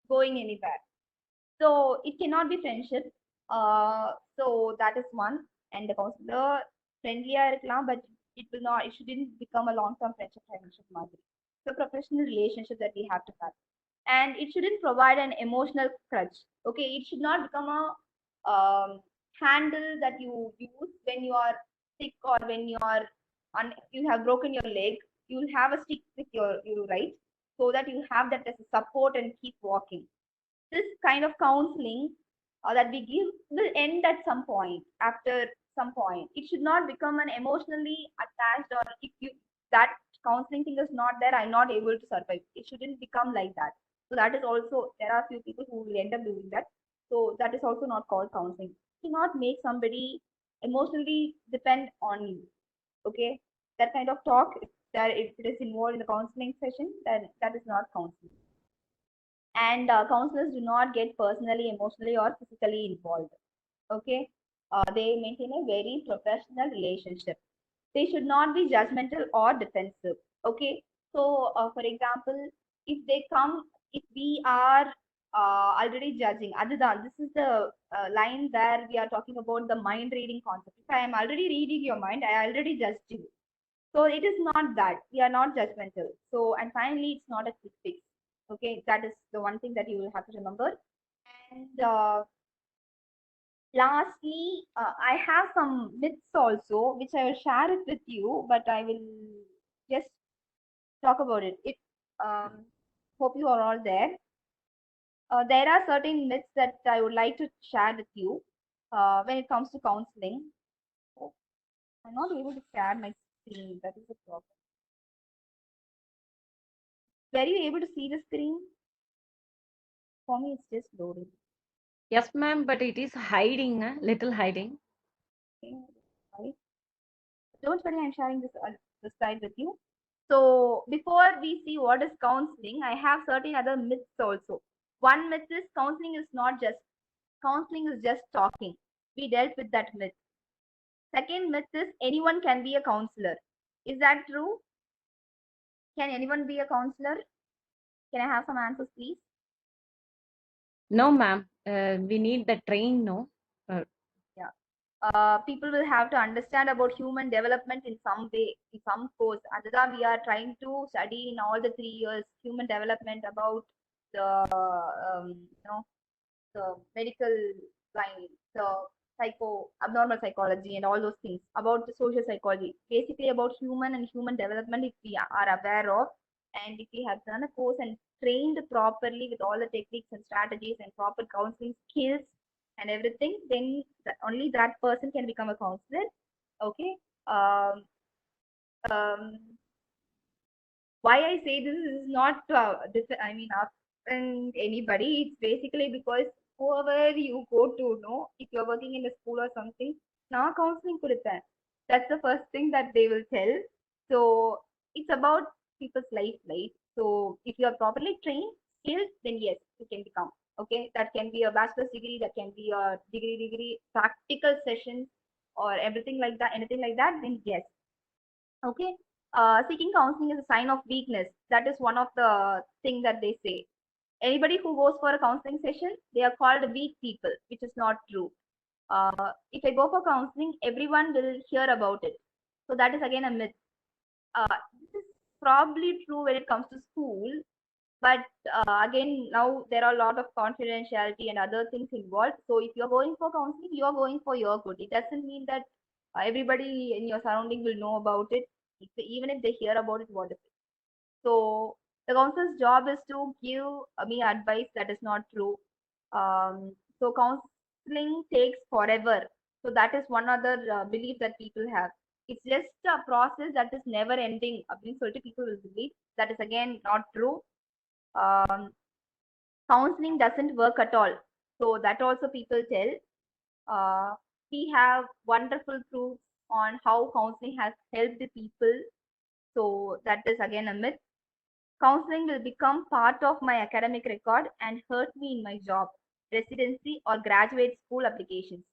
[SPEAKER 3] going anywhere. So it cannot be friendship. So that is one. And the counselor friendlier இருக்கலாம், but it shouldn't become a long-term friendship மாதிரி. So professional relationship that we have to have, and it shouldn't provide an emotional crutch. Okay, it should not become a handle that you use when you are sick, or when you have broken your leg. You'll have a stick with you, right? So that you have that as a support and keep walking. This kind of counseling that we give will end at some point. After some point, it should not become an emotionally attached, or if you that counseling thing is not there, I'm not able to survive. It shouldn't become like that. So that is also, there are few people who will end up doing that. So that is also not called counseling. Do not make somebody emotionally depend on you. Okay, that kind of talk, if it is involved in the counseling session, then that is not counseling. And counselors do not get personally, emotionally, or physically involved. Okay, they maintain a very professional relationship. They should not be judgmental or defensive. Okay, so for example, if they come, if we are already judging, Adidan, this is the line where we are talking about the mind reading concept. If I am already reading your mind, I already judged you. So it is not that we are not judgmental. So, and finally, it's not a quick fix. Okay, that is the one thing that you will have to remember. And lastly, I have some myths also, which I will share it with you, but I will just talk about it. Hope you are all there. There are certain myths that I would like to share with you when it comes to counseling. Oh, I'm not able to share my screen. That is the problem. Were you able to see the screen? For me, it's just loading.
[SPEAKER 4] Yes, ma'am, but it is hiding, little hiding.
[SPEAKER 3] Okay, right. Don't worry, I'm sharing this slide with you. So before we see what is counseling, I have certain other myths also. One myth is counseling is just talking. We dealt with that myth. Second myth is anyone can be a counselor. Is that true? Can anyone be a counselor? Can I have some answers, please?
[SPEAKER 4] No, ma'am. We need the train, no?
[SPEAKER 3] People will have to understand about human development in some way, in some course. Adada, we are trying to study in all the 3 years human development about the the medical line, the abnormal psychology, and all those things about the social psychology. Basically about human and human development, if we are aware of, and if we have done a course and trained properly with all the techniques and strategies and proper counseling skills and everything, then only that person can become a counselor. Okay. Why I say this is not isn't anybody. It's basically because whoever you go to know, if you're working in a school or something, now counseling kuduthen. That's the first thing that they will tell. So it's about people's life, right? So if you are properly trained, skilled, then yes, you can become. Okay, that can be a bachelor's degree, that can be a degree, practical sessions, or everything like that, anything like that, then yes. Okay. Seeking counseling is a sign of weakness. That is one of the things that they say. Anybody who goes for a counseling session, they are called weak people, which is not true. If I go for counseling, everyone will hear about it. So that is again a myth. This is probably true when it comes to school, but again, now there are a lot of confidentiality and other things involved. So if you're going for counseling, you're going for your good. It doesn't mean that everybody in your surrounding will know about it. Even if they hear about it, what is it? So the counselor's job is to give me advice that is not true. So counseling takes forever. So that is one other belief that people have. It's just a process that is never ending. So people will believe that is again not true. Um, Counseling doesn't work at all. So that also people tell. We have wonderful proofs on how counseling has helped the people. So that is again a myth. Counseling will become part of my academic record and hurt me in my job, residency, or graduate school applications.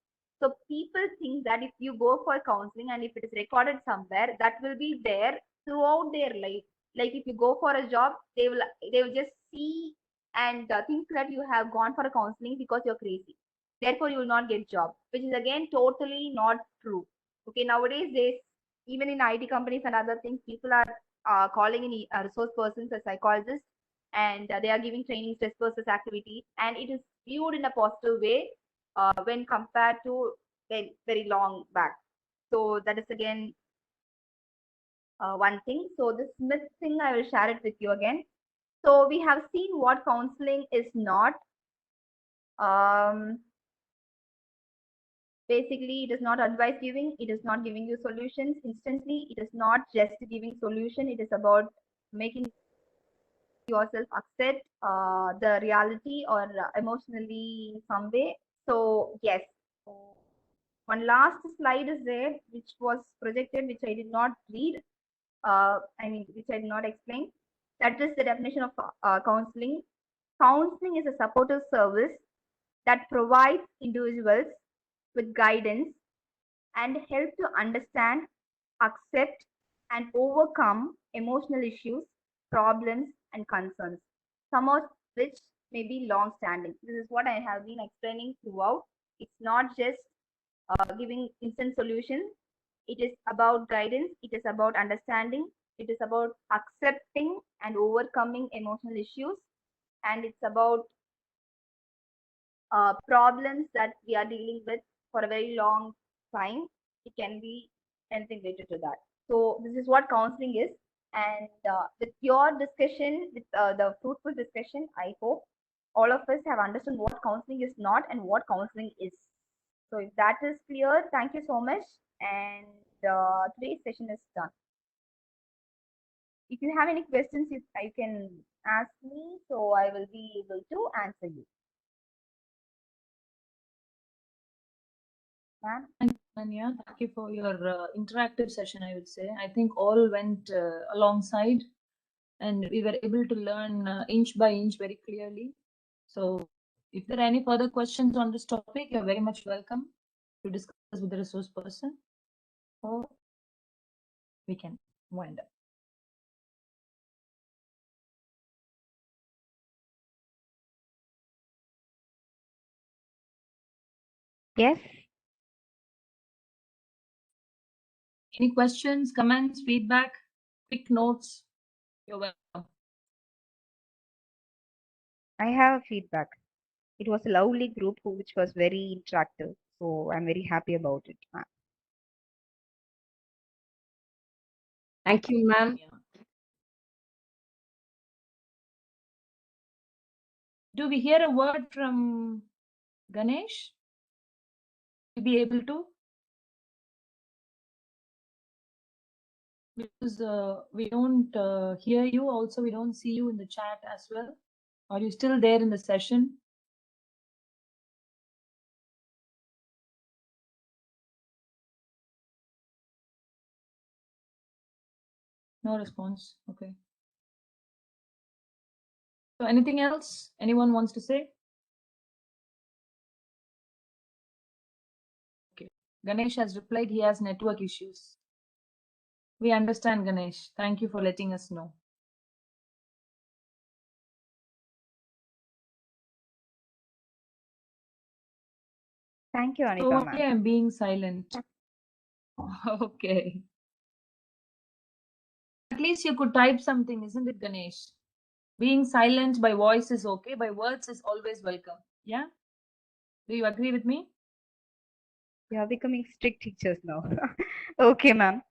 [SPEAKER 3] So people think that if you go for counseling and if it is recorded somewhere, that will be there throughout their life. Like if you go for a job, they will just see and think that you have gone for a counseling because you're crazy. Therefore, you will not get job, which is again totally not true. Okay, nowadays they even in IT companies and other things, people are calling in resource persons as psychologists, and they are giving training stress versus activity, and it is viewed in a positive way when compared to very, very long back. So that is again one thing. So this myth thing, I will share it with you again. So we have seen what counseling is not. Um, Basically, it is not advice giving. It is not giving you solutions instantly. It is not just giving solution. It is about making yourself accept the reality or emotionally in some way. So yes, one last slide is there, which was projected, which I did not read. Which I did not explain. That is the definition of counseling. Counseling is a supportive service that provides individuals with guidance and help to understand, accept, and overcome emotional issues, problems, and concerns, some of which may be long standing. This is what I have been explaining throughout. It's not just giving instant solutions, it is about guidance, it is about understanding, it is about accepting and overcoming emotional issues, and it's about problems that we are dealing with for a very long time. It can be anything related to that. So this is what counseling is. And with your discussion, with the fruitful discussion, I hope all of us have understood what counseling is not and what counseling is. So if that is clear, thank you so much. And today's session is done. If you have any questions, you can ask me, so I will be able to answer you. Ma'am?
[SPEAKER 1] Anya, thank you for your interactive session, I would say. I think all went alongside and we were able to learn inch by inch very clearly. So if there are any further questions on this topic, you're very much welcome to discuss with the resource person, or we can wind up.
[SPEAKER 3] Yes.
[SPEAKER 1] Any questions, comments, feedback, quick notes? You're welcome.
[SPEAKER 3] I have feedback. It was a lovely group which was very interactive. So I'm very happy about it.
[SPEAKER 4] Thank you, ma'am.
[SPEAKER 1] Yeah. Do we hear a word from Ganesh? Will be able to? Because we don't hear you, also we don't see you in the chat as well. Are you still there in the session? No response. Okay. So anything else anyone wants to say? Okay. Ganesh has replied he has network issues. We understand, Ganesh. Thank you for letting us know.
[SPEAKER 3] Thank you,
[SPEAKER 1] So
[SPEAKER 3] Anita
[SPEAKER 1] only
[SPEAKER 3] ma'am.
[SPEAKER 1] I'm being silent. Okay. At least you could type something, isn't it, Ganesh? Being silent by voice is okay, by words is always welcome. Yeah? Do you agree with me?
[SPEAKER 3] You are becoming strict teachers now. Okay, ma'am.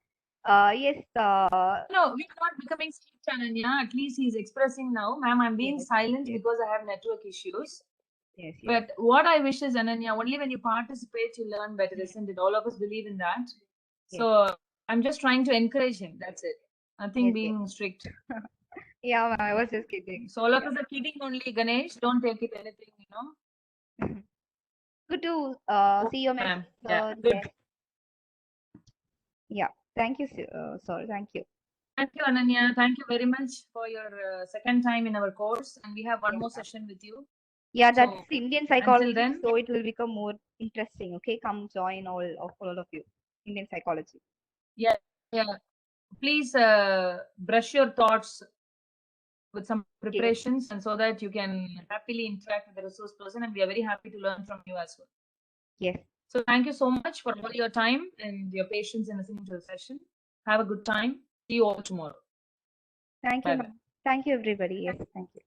[SPEAKER 3] Yes.
[SPEAKER 1] No, we're not becoming strict, Ananya. At least he's expressing now, ma'am, I'm being
[SPEAKER 3] Yes,
[SPEAKER 1] silent
[SPEAKER 3] yes,
[SPEAKER 1] because I have network issues.
[SPEAKER 3] yes, yes.
[SPEAKER 1] But what I wish is, Ananya, only when you participate, you learn better, isn't it? All of us believe in that. So I'm just trying to encourage him. That's it. Nothing
[SPEAKER 3] Yes,
[SPEAKER 1] being strict.
[SPEAKER 3] Yeah, ma'am, I was just kidding.
[SPEAKER 1] So all of us are kidding only, Ganesh. Don't take it anything, you know.
[SPEAKER 3] Good to see your
[SPEAKER 1] Ma'am.
[SPEAKER 3] message,
[SPEAKER 1] Yeah,
[SPEAKER 3] sir.
[SPEAKER 1] good.
[SPEAKER 3] Yeah. Thank you, sir. Thank you.
[SPEAKER 1] Thank you, Ananya. Thank you very much for your second time in our course. And we have one
[SPEAKER 3] Yes,
[SPEAKER 1] more
[SPEAKER 3] ma'am.
[SPEAKER 1] session with you.
[SPEAKER 3] Yeah,
[SPEAKER 1] So,
[SPEAKER 3] that's Indian psychology.
[SPEAKER 1] then-
[SPEAKER 3] So it will become more interesting. Okay, come join all of you. Indian psychology.
[SPEAKER 1] Yeah, yeah. Please brush your thoughts with some preparations and so that you can happily interact with the resource person. And we are very happy to learn from you as well.
[SPEAKER 3] Yes.
[SPEAKER 1] So thank you so much for all your time and your patience in listening to the session. Have a good time. See you all tomorrow.
[SPEAKER 3] Thank you,
[SPEAKER 1] Bye-bye.
[SPEAKER 3] ma'am. Thank you, everybody. Yes, thank you.